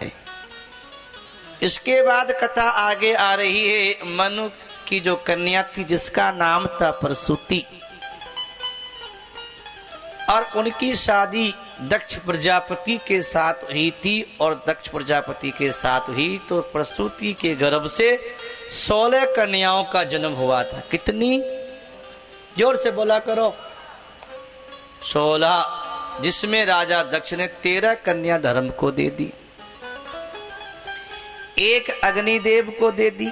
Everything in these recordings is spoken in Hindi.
है। इसके बाद कथा आगे आ रही है। मनु की जो कन्या थी जिसका नाम था प्रसूति, और उनकी शादी दक्ष प्रजापति के साथ हुई थी, और दक्ष प्रजापति के साथ हुई तो प्रसूति के गर्भ से 16 कन्याओं का जन्म हुआ था। कितनी? जोर से बोला करो। 16, जिसमें राजा दक्ष ने 13 कन्या धर्म को दे दी, एक अग्निदेव को दे दी,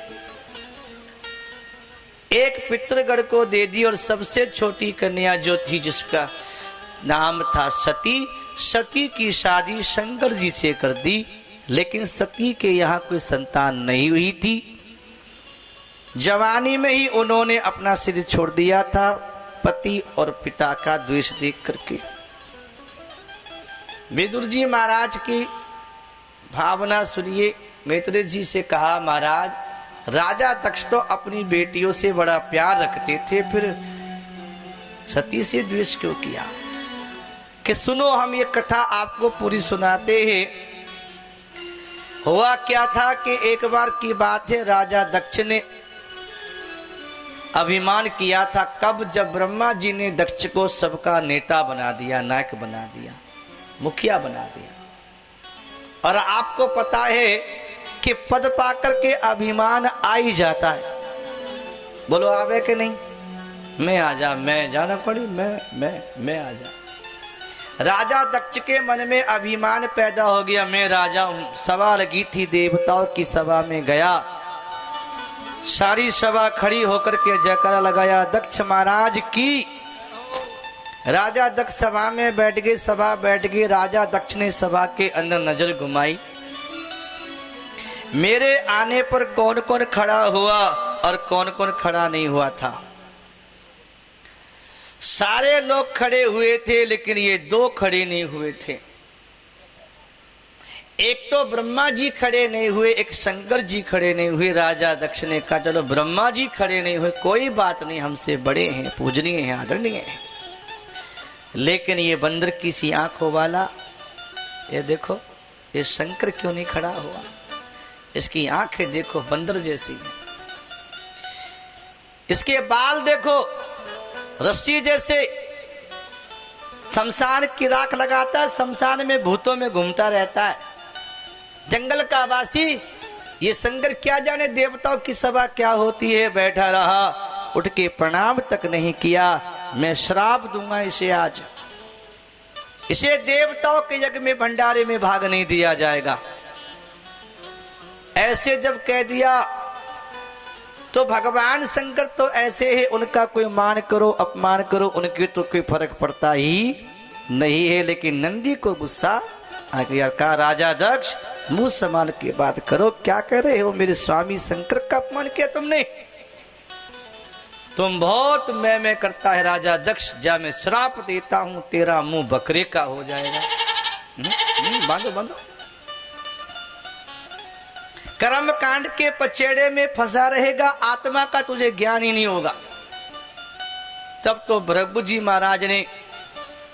एक पितृगण को दे दी, और सबसे छोटी कन्या जो थी जिसका नाम था सती, सती की शादी शंकर जी से कर दी। लेकिन सती के यहाँ कोई संतान नहीं हुई थी। जवानी में ही उन्होंने अपना सिर छोड़ दिया था, पति और पिता का द्वेष देख करके। विदुर जी महाराज की भावना सुनिए। मैत्रेय जी से कहा, महाराज राजा दक्ष तो अपनी बेटियों से बड़ा प्यार रखते थे, फिर सती से द्वेष क्यों किया? कि सुनो, हम ये कथा आपको पूरी सुनाते हैं। हुआ क्या था कि एक बार की बात है, राजा दक्ष ने अभिमान किया था। कब? जब ब्रह्मा जी ने दक्ष को सबका नेता बना दिया, नायक बना दिया, मुखिया बना दिया। और आपको पता है कि पद पाकर के अभिमान आ ही जाता है। बोलो आवे कि नहीं? मैं आ जा, मैं जाना पड़ी, मैं आ जा। राजा दक्ष के मन में अभिमान पैदा हो गया, मैं राजा हूं। सभा लगी थी, देवताओं की सभा में गया, सारी सभा खड़ी होकर के जयकारा लगाया, दक्ष महाराज की। राजा दक्ष सभा में बैठ गए, सभा बैठ गई। राजा दक्ष ने सभा के अंदर नजर घुमाई, मेरे आने पर कौन कौन खड़ा हुआ और कौन कौन खड़ा नहीं हुआ था। सारे लोग खड़े हुए थे, लेकिन ये 2 खड़े नहीं हुए थे। एक तो ब्रह्मा जी खड़े नहीं हुए, एक शंकर जी खड़े नहीं हुए। राजा दक्ष ने कहा, चलो ब्रह्मा जी खड़े नहीं हुए, कोई बात नहीं, हमसे बड़े हैं, पूजनीय हैं, आदरणीय हैं। लेकिन ये बंदर की सी आंखों वाला, ये देखो, ये शंकर क्यों नहीं खड़ा हुआ? इसकी आंखें देखो, बंदर जैसी हैं। इसके बाल देखो, रस्सी जैसे। शमशान की राख लगाता है, शमशान में भूतों में घूमता रहता है, जंगल का वासी। ये शंकर क्या जाने देवताओं की सभा क्या होती है, बैठा रहा, उठ के प्रणाम तक नहीं किया। मैं श्राप दूंगा इसे आज, इसे देवताओं के यज्ञ में भंडारे में भाग नहीं दिया जाएगा। ऐसे जब कह दिया तो भगवान शंकर तो ऐसे है, उनका कोई मान करो अपमान करो, उनके तो कोई फर्क पड़ता ही नहीं है। लेकिन नंदी को गुस्सा आ गया, कहा, राजा दक्ष मुंह संभाल के बात करो, क्या कह रहे हो? मेरे स्वामी शंकर का अपमान किया तुमने? तुम बहुत मैं करता है राजा दक्ष, जा मैं श्राप देता हूं, तेरा मुंह बकरे का हो जाएगा। बांधो बांधो। कर्म कांड के पचेड़े में फंसा रहेगा, आत्मा का तुझे ज्ञान ही नहीं होगा। तब तो भृगु जी महाराज ने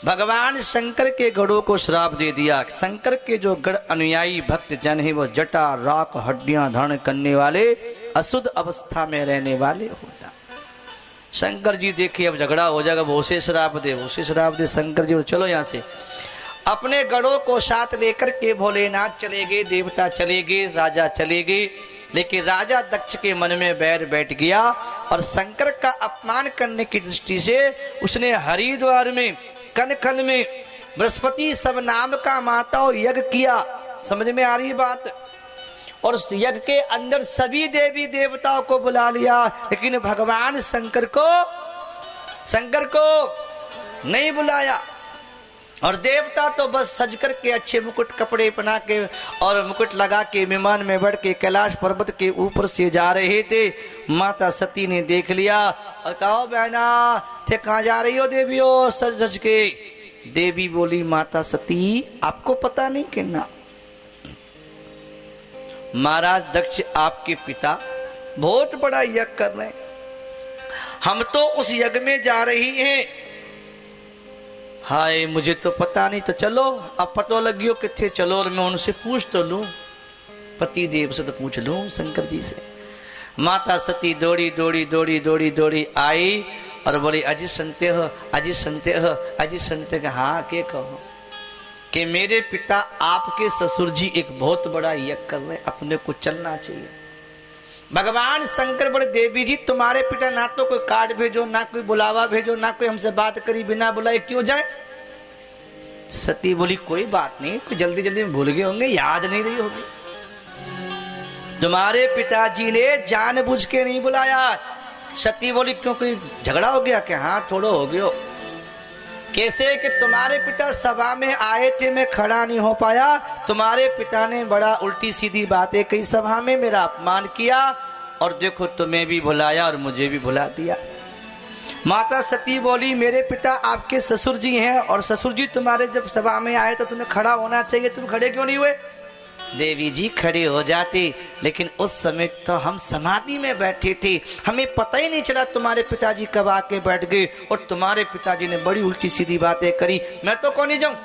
भगवान शंकर के गढ़ों को श्राप दे दिया। शंकर के जो गढ़ अनुयायी भक्त जन है, वो जटा राख हड्डियां धारण करने वाले, अशुद्ध अवस्था में रहने वाले हो जा। शंकर जी देखिए, अब झगड़ा हो जाएगा, वो उसे श्राप दे, उसे श्राप दे। शंकर जी चलो यहां से। अपने गढ़ों को साथ लेकर के भोलेनाथ चले गए, देवता चले गए, राजा चले गए। लेकिन राजा दक्ष के मन में बैर बैठ गया, और शंकर का अपमान करने की दृष्टि से उसने हरिद्वार में कनखन में बृहस्पति सब नाम का माताओं यज्ञ किया। समझ में आ रही बात? और उस यज्ञ के अंदर सभी देवी देवताओं को बुला लिया, लेकिन भगवान शंकर को नहीं बुलाया। और देवता तो बस सज करके अच्छे मुकुट कपड़े पहना के और मुकुट लगा के विमान में बढ़ के कैलाश पर्वत के ऊपर से जा रहे थे। माता सती ने देख लिया और कहा, बहना थे कहाँ जा रही हो देवियों सज सज के? देवी बोली, माता सती आपको पता नहीं कि ना, महाराज दक्ष आपके पिता बहुत बड़ा यज्ञ कर रहे हैं, हम तो उस यज्ञ में जा रही हैं। हाय मुझे तो पता नहीं, तो चलो अब पतो लगियो किथे चलो और मैं उनसे पूछ तो लूं। पति देव से तो पूछ लूं शंकर जी से। माता सती दौड़ी दौड़ी दौड़ी दौड़ी दौड़ी आई और बोली अजी संते हो, अजी संते हो, अजी संते हो। हाँ के कहो कि मेरे पिता आपके ससुर जी एक बहुत बड़ा यज्ञ कर रहे, अपने को चलना चाहिए। भगवान शंकर बोले देवी जी तुम्हारे पिता ना तो कोई कार्ड भेजो, ना कोई बुलावा भेजो, ना कोई हमसे बात करी, बिना बुलाए क्यों जाए। सती बोली कोई बात नहीं, कोई जल्दी जल्दी में भूल गए होंगे, याद नहीं रही होगी। तुम्हारे पिताजी ने जानबूझ के नहीं बुलाया। सती बोली क्यों कोई झगड़ा हो गया क्या। हाँ थोड़ा हो गया। कैसे कि तुम्हारे पिता सभा में आए थे, मैं खड़ा नहीं हो पाया, तुम्हारे पिता ने बड़ा उल्टी सीधी बातें कही सभा में, मेरा अपमान किया और देखो तुम्हें भी बुलाया और मुझे भी बुला दिया। माता सती बोली मेरे पिता आपके ससुर जी हैं और ससुर जी तुम्हारे जब सभा में आए तो तुम्हें खड़ा होना चाहिए, तुम खड़े क्यों नहीं हुए। देवी जी खड़े हो जाते, लेकिन उस समय तो हम समाधि में बैठे थे, हमें पता ही नहीं चला तुम्हारे पिताजी कब आके बैठ गए और तुम्हारे पिताजी ने बड़ी उल्टी सीधी बातें करी, मैं तो कौन ही जाऊं।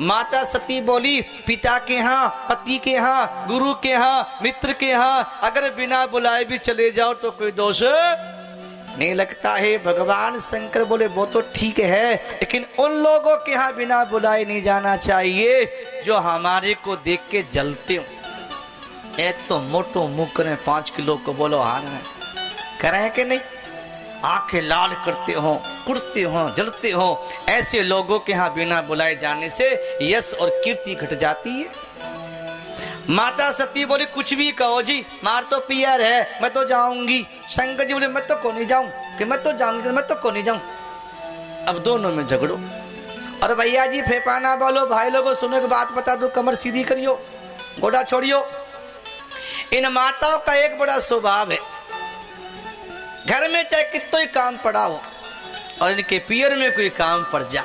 माता सती बोली पिता के यहाँ, पति के यहाँ, गुरु के यहाँ, मित्र के यहाँ अगर बिना बुलाए भी चले जाओ तो कोई दोष नहीं लगता है। भगवान शंकर बोले वो तो ठीक है, लेकिन उन लोगों के यहाँ बिना बुलाए नहीं जाना चाहिए जो हमारे को देख के जलते हो। एक तो मोटो मुंह करें 5 किलो को बोलो हार में करें कि नहीं, आंखें लाल करते हो, कुड़ते हो, जलते हो, ऐसे लोगों के यहाँ बिना बुलाए जाने से यश और कीर्ति घट जाती है। माता सती बोली कुछ भी कहो जी, मार तो पियर है, मैं तो जाऊंगी। शंकर जी बोले मैं तो को नहीं जाऊं, कि मैं तो जाऊंगी, मैं तो को नहीं जाऊं। अब दोनों में झगड़ो। और भैया जी फेफाना बोलो, भाई लोगों सुनो एक बात बता दो, कमर सीधी करियो, घोड़ा छोड़ियो। इन माताओं का एक बड़ा स्वभाव है, घर में चाहे कितना ही काम पड़ा हो और इनके पियर में कोई काम पड़ जा,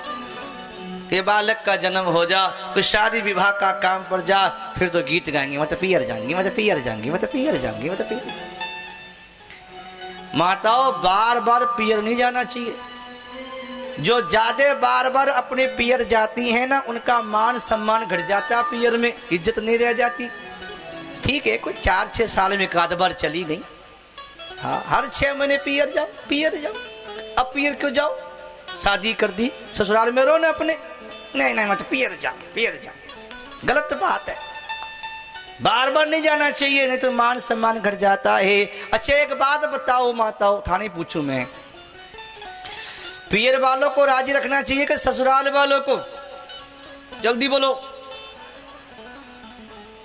कि बालक का जन्म हो जा, कोई शादी विवाह का काम पड़ जा, फिर तो गीत गाएंगे मैं तो पियर जाऊंगी, मैं तो पियर जाऊंगी, मैं तो पियर जाऊंगी, मैं तो पियर। माताओं बार बार पियर नहीं जाना चाहिए। जो ज्यादा बार बार अपने पियर जाती हैं ना, उनका मान सम्मान घट जाता, पियर में इज्जत नहीं रह जाती। ठीक है कोई 4-6 साल में एक आध बार चली गई, हाँ हर 6 महीने पियर जाओ, पियर जाओ। अब पियर क्यों जाओ, शादी कर दी ससुराल में रहो ना अपने, नहीं नहीं मैं तो पियर जाऊं, पियर जाऊं। गलत बात है, बार बार नहीं जाना चाहिए, नहीं तो मान सम्मान घट जाता है। अच्छा एक बात बताओ माताओं, थाने पूछूं मैं, पियर वालों को राजी रखना चाहिए कि ससुराल वालों को, जल्दी बोलो।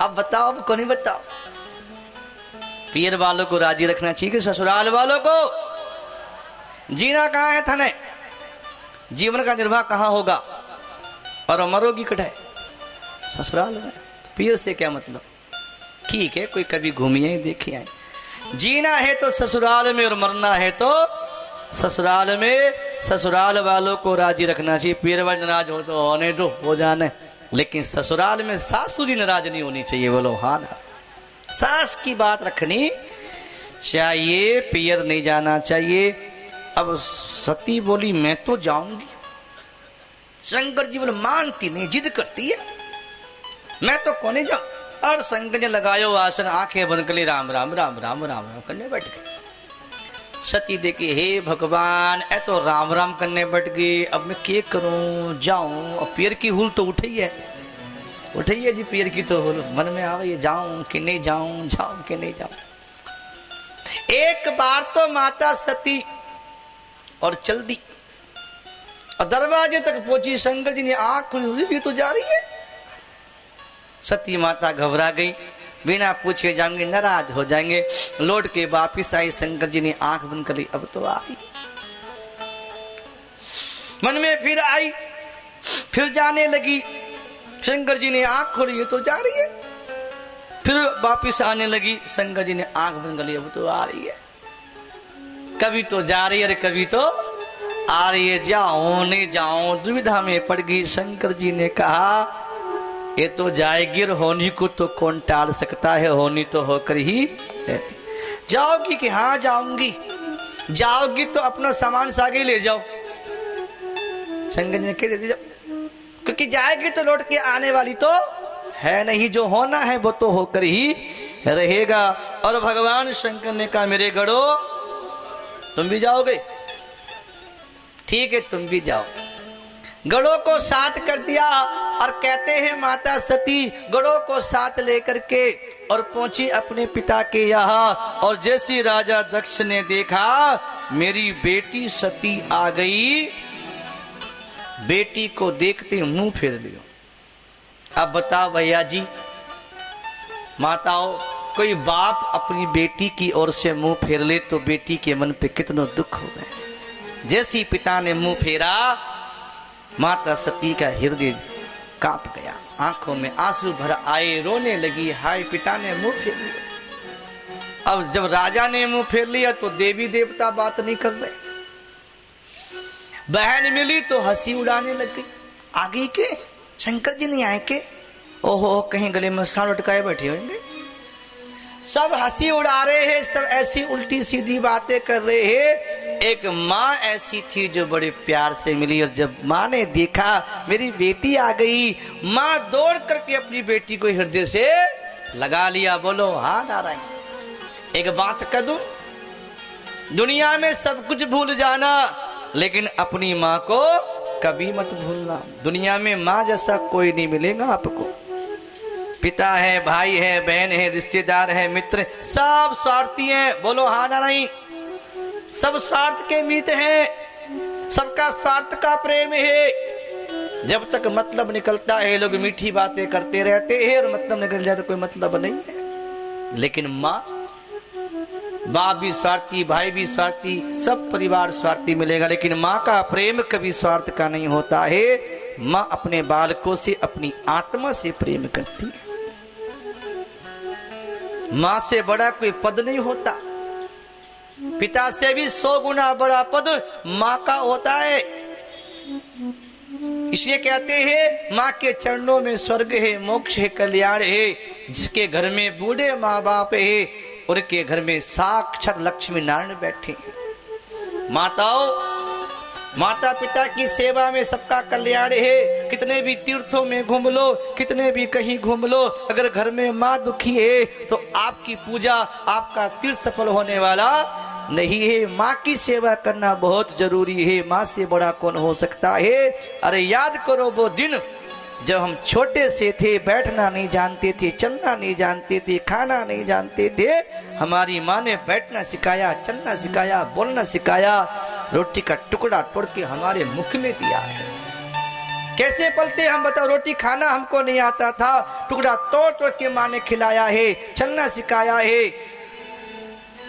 अब बताओ, अब कौन ही बताओ, पियर वालों को राजी रखना चाहिए कि ससुराल वालों को। जीना कहाँ है थाने, जीवन का निर्वाह कहाँ होगा और मरोगी कटाए ससुराल में, तो पियर से क्या मतलब। ठीक है कोई कभी घूमिए देखे आए, जीना है तो ससुराल में और मरना है तो ससुराल में। ससुराल वालों को राजी रखना चाहिए, पियर वाले नाराज हो तो होने दो, हो जाने, लेकिन ससुराल में सासू जी नाराज नहीं होनी चाहिए, बोलो हाँ ना। सास की बात रखनी चाहिए, पियर नहीं जाना चाहिए। अब सती बोली मैं तो जाऊंगी। शंकर जी बोले मानती नहीं, जिद करती है, मैं तो कोने जाऊं। और शंकर जी लगायो आसन, आंखें बंद कर ली, राम राम राम राम राम राम करने बैठ गए। सती देखी हे भगवान ए तो राम राम करने बैठ गई, अब मैं क्या करूं, जाऊं। और पियर की हुल तो उठी है, उठी है जी पियर की तो हुल, मन में आवे ये जाऊं कि नहीं जाऊं, जाऊं कि नहीं जाऊं। एक बार तो माता सती और चल दी और दरवाजे तक पहुंची, शंकर जी ने आंख खुली, ये तो जा रही है। सती माता घबरा गई, बिना पूछे जाएंगे नाराज हो जाएंगे। लौट के वापिस आई, शंकर जी ने आंख बंद कर ली, अब तो आई। मन में फिर आई, फिर जाने लगी। शंकर जी ने आंख खोली, ये तो जा रही है। फिर वापिस आने लगी, शंकर जी ने आंख बंद कर ली, अब तो आ रही है। कभी तो जा रही है, कभी तो आ रही है, जाऊं नहीं जाऊं दुविधा में पड़ गई। शंकर जी ने कहा ये तो जाएगी, होनी को तो कौन टाल सकता है, होनी तो होकर ही जाओगी कि हाँ जाऊंगी। जाओगी तो अपना सामान सागे ले जाओ, शंकर जी ने कह दे जाओ, क्योंकि जाएगी तो लौट के आने वाली तो है नहीं, जो होना है वो तो होकर ही रहेगा। और भगवान शंकर ने कहा मेरे गढ़ो तुम भी जाओगे? ठीक है तुम भी जाओ। गढ़ों को साथ कर दिया और कहते हैं माता सती गढ़ों को साथ लेकर के और पहुंची अपने पिता के यहाँ। और जैसे राजा दक्ष ने देखा मेरी बेटी सती आ गई, बेटी को देखते मुंह फेर लियो। अब बताओ भैया जी माताओं, कोई बाप अपनी बेटी की ओर से मुंह फेर ले तो बेटी के मन पे कितना दुख हो गए। जैसी पिता ने मुंह फेरा माता सती का हृदय कांप गया, आंखों में आंसू भर आए, रोने लगी। हाय पिता ने मुंह फेर लिया। अब जब राजा ने मुंह फेर लिया तो देवी देवता बात नहीं कर रहे। बहन मिली तो हंसी उड़ाने लग गई। आगे के शंकर जी नहीं आए के? ओहो कहीं गले में साल लटकाए बैठे होंगे। सब हंसी उड़ा रहे हैं, सब ऐसी उल्टी सीधी बातें कर रहे हैं। एक माँ ऐसी थी जो बड़े प्यार से मिली और जब माँ ने देखा मेरी बेटी आ गई, माँ दौड़ करके अपनी बेटी को हृदय से लगा लिया। बोलो हाँ नारायण। एक बात कह दूं, दुनिया में सब कुछ भूल जाना लेकिन अपनी माँ को कभी मत भूलना। दुनिया में माँ जैसा कोई नहीं मिलेगा आपको। पिता है, भाई है, बहन है, रिश्तेदार है, मित्र, सब स्वार्थी हैं। बोलो हाँ ना नहीं? सब स्वार्थ के मीत हैं, सबका स्वार्थ का प्रेम है। जब तक मतलब निकलता है लोग मीठी बातें करते रहते हैं और मतलब निकल जाए तो कोई मतलब नहीं है। लेकिन माँ, बाप भी स्वार्थी, भाई भी स्वार्थी, सब परिवार स्वार्थी मिलेगा, लेकिन माँ का प्रेम कभी स्वार्थ का नहीं होता है। माँ अपने बालकों से अपनी आत्मा से प्रेम करती है। माँ से बड़ा कोई पद नहीं होता। पिता से भी 100 गुना बड़ा पद माँ का होता है। इसलिए कहते हैं माँ के चरणों में स्वर्ग है, मोक्ष है, कल्याण है। जिसके घर में बूढ़े माँ बाप है उनके घर में साक्षात लक्ष्मी नारायण बैठे हैं। माताओं, माता पिता की सेवा में सबका कल्याण है। कितने भी तीर्थों में घूम लो, कितने भी कहीं घूम लो, अगर घर में माँ दुखी है तो आपकी पूजा, आपका तीर्थ सफल होने वाला नहीं है। माँ की सेवा करना बहुत जरूरी है। माँ से बड़ा कौन हो सकता है? अरे याद करो वो दिन जब हम छोटे से थे, बैठना नहीं जानते थे, चलना नहीं जानते थे, खाना नहीं जानते थे। हमारी माँ ने बैठना सिखाया, चलना सिखाया, बोलना सिखाया, रोटी का टुकड़ा तोड़ के हमारे मुख में दिया है। कैसे पलते हम बताओ? रोटी खाना हमको नहीं आता था, टुकड़ा तोड़ तोड़ के माँ ने खिलाया है, चलना सिखाया है।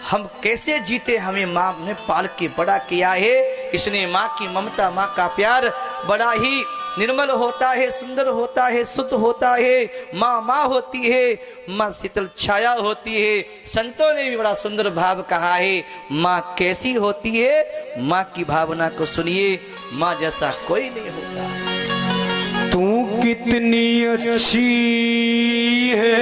हम कैसे जीते, हमें माँ ने पाल के बड़ा किया है। इसने माँ की ममता, माँ का प्यार बड़ा ही निर्मल होता है, सुंदर होता है, शुद्ध होता है। माँ माँ होती है, माँ शीतल छाया होती है। संतों ने भी बड़ा सुंदर भाव कहा है। माँ कैसी होती है? माँ की भावना को सुनिए, माँ जैसा कोई नहीं होता। तू कितनी अच्छी है,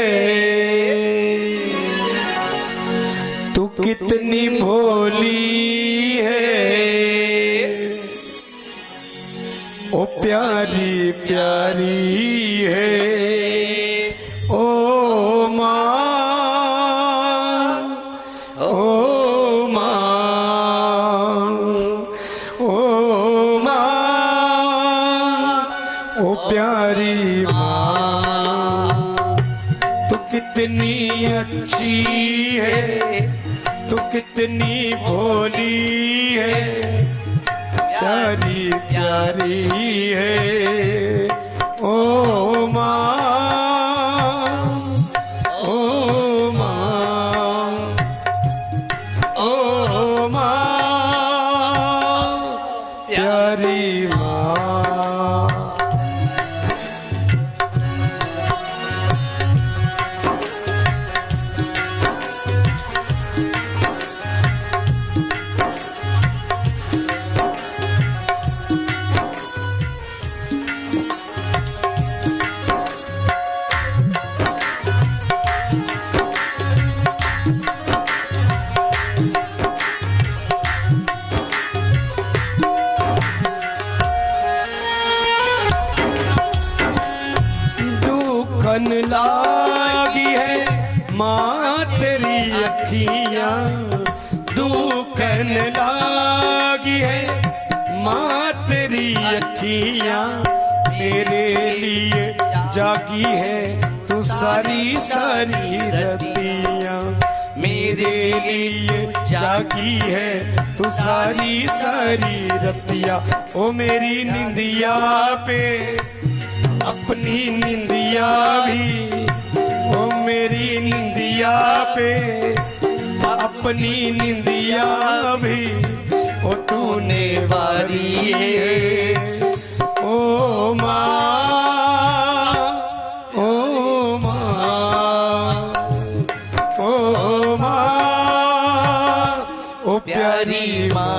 तू कितनी भोली है, ओ प्यारी प्यारी है ओ माँ, ओ माँ, ओ माँ, ओ प्यारी माँ। तू कितनी अच्छी है, तू कितनी भोली है, प्यारी प्यारी है ओ माँ, ओ माँ, ओ माँ, प्यारी माँ। माँ तेरी अखियां दुखन लागी है, माँ तेरी अखियां मेरे लिए जागी है, तू सारी सारी रतियां मेरे लिए जागी है, तू सारी सारी रतिया। ओ मेरी निंदिया पे अपनी निंदिया भी, ओ मेरी निंदिया पे अपनी निंदिया भी, ओ तूने वारी है। ओ माँ, ओ माँ, ओ माँ, ओ प्यारी माँ।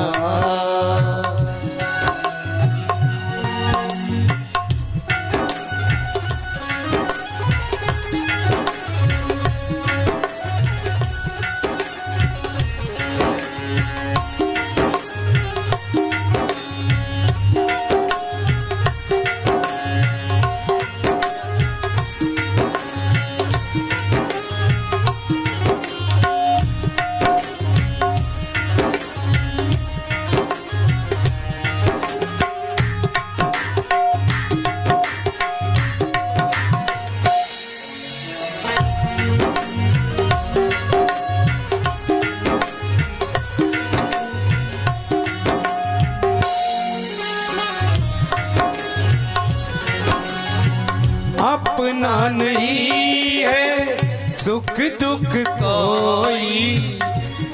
अपना नहीं है सुख दुख कोई,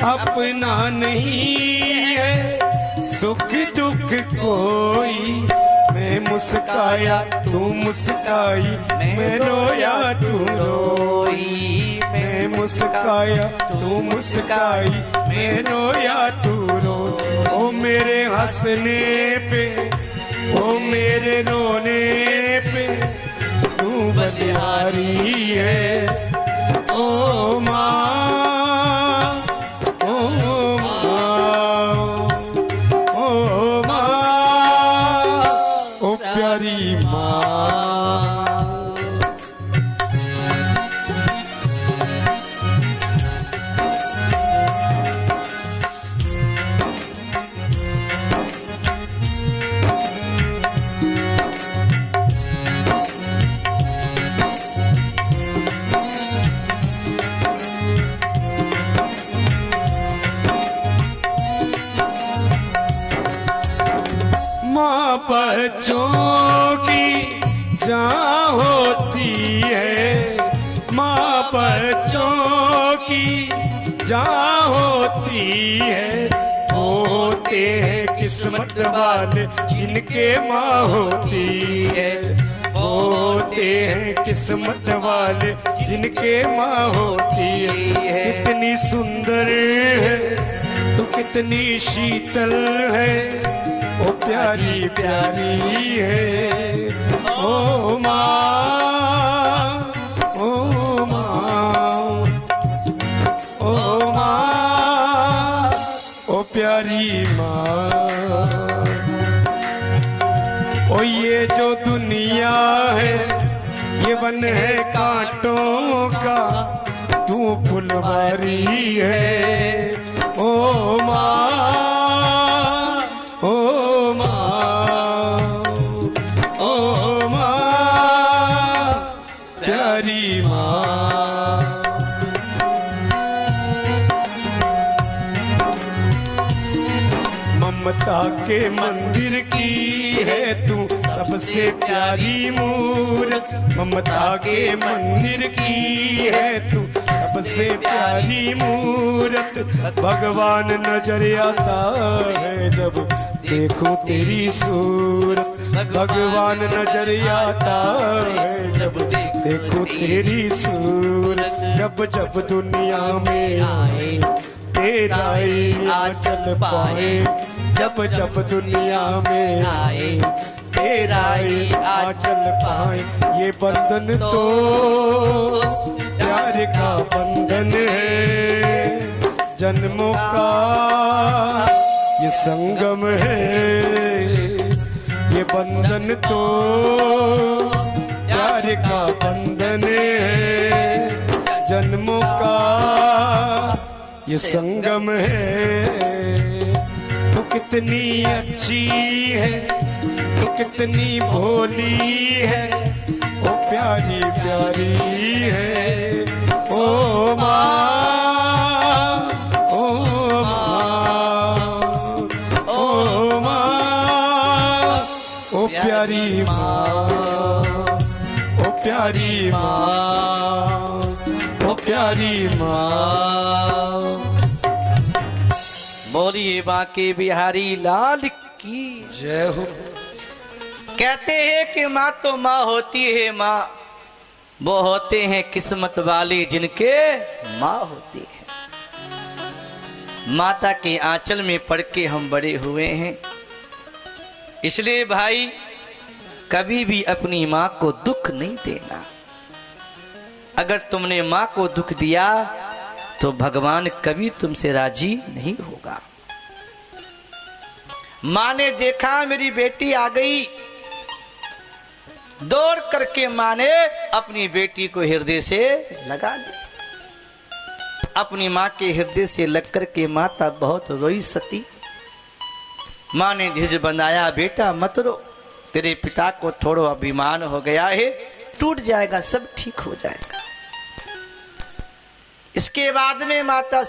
अपना नहीं है सुख दुख कोई। मैं मुस्काया तू मुस्काई, मैं रोया तू रोई, मैं मुस्काया तू मुस्काई, मैं रोया तू रोई। ओ मेरे हंसने पे, ओ मेरे रोने पे तू बलिहारी है। ओ माँ, ओ माँ, ओ माँ, ओ प्यारी माँ। माँ बच्चों की जान होती है, माँ बच्चों की जान होती है। होते हैं किस्मत वाले जिनके माँ होती है, होते हैं किस्मत वाले जिनके माँ होती है। कितनी सुंदर है तू, कितनी शीतल है, ओ प्यारी प्यारी है। ओ माँ, ओ माँ, ओ माँ, ओ प्यारी माँ। ओ ये जो दुनिया है ये वन है कांटों का, तू फुलवारी है। ओ माँ, ओ माँ, ओ माँ, प्यारी माँ। ममता के मंदिर की है तू सबसे प्यारी मूरत, ममता के मंदिर की है तू सबसे प्यारी मूरत। भगवान नजर आता है जब देखो तेरी सूरत, भगवान नजर आता है जब देखो तेरी सूरत। जब जब दुनिया में आए तेरा ही आंचल पाए, जब जब दुनिया में आए तेरा ही आंचल पाए। ये बंधन तो प्यार का बंधन है, जन्मों का ये संगम है। ये बंधन तो प्यार का बंधन है, जन्मों ये संगम है। तू कितनी अच्छी है, तू कितनी भोली है, ओ प्यारी प्यारी है। ओ माँ, ओ माँ, ओ माँ, ओ प्यारी माँ, ओ प्यारी माँ, ओ प्यारी माँ। बोलिए बांके बिहारी लाल की जय हो। कहते हैं कि माँ तो माँ होती है, माँ वो होते हैं किस्मत वाले जिनके माँ होती है। माता के आंचल में पढ़ के हम बड़े हुए हैं, इसलिए भाई कभी भी अपनी माँ को दुख नहीं देना। अगर तुमने माँ को दुख दिया तो भगवान कभी तुमसे राजी नहीं होगा। माँ ने देखा मेरी बेटी आ गई, दौड़ करके माँ ने अपनी बेटी को हृदय से लगा लिया। अपनी माँ के हृदय से लग करके माता बहुत रोई सती। माँ ने धीरज बनाया, बेटा मत रो, तेरे पिता को थोड़ा अभिमान हो गया है, टूट जाएगा, सब ठीक हो जाएगा। इसके बाद में माता